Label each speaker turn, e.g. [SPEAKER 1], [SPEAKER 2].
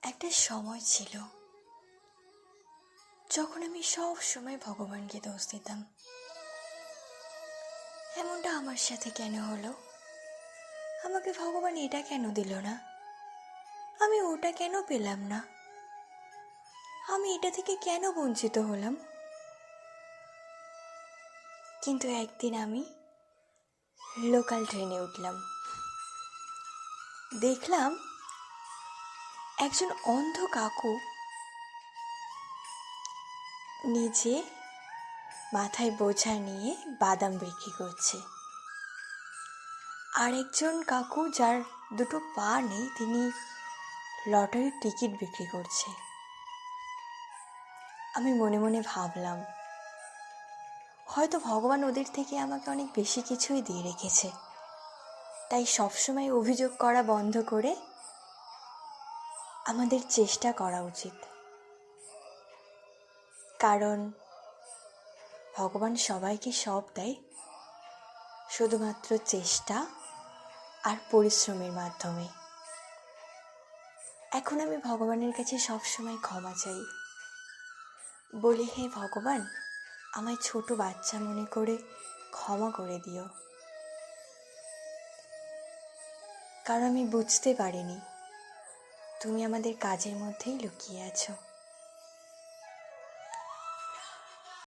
[SPEAKER 1] একটা সময় ছিল যখন আমি সব সময় ভগবানকে দোষ দিতাম। এমনটা আমার সাথে কেন হলো? আমাকে ভগবান এটা কেন দিল না? আমি ওটা কেন পেলাম না? আমি এটা থেকে কেন বঞ্চিত হলাম? কিন্তু একদিন আমি লোকাল ট্রেনে উঠলাম, দেখলাম একজন অন্ধ কাকু নিজে মাথায় বোঝা নিয়ে বাদাম বিক্রি করছে। আর একজন কাকু যার দুটো পা নেই, তিনি লটারির টিকিট বিক্রি করছে। আমি মনে মনে ভাবলাম, হয়তো ভগবান ওদের থেকে আমাকে অনেক বেশি কিছুই দিয়ে রেখেছে, তাই সবসময় অভিযোগ করা বন্ধ করে আমাদের চেষ্টা করা উচিত। কারণ ভগবান সবাইকে সব দেয় শুধুমাত্র চেষ্টা আর পরিশ্রমের মাধ্যমে। এখন আমি ভগবানের কাছে সবসময় ক্ষমা চাই, বলি, হে ভগবান, আমায় ছোট বাচ্চা মনে করে ক্ষমা করে দিও। কারণ আমি বুঝতে পারিনি তুমি আমাদের কাজের মধ্যেই লুকিয়ে আছো।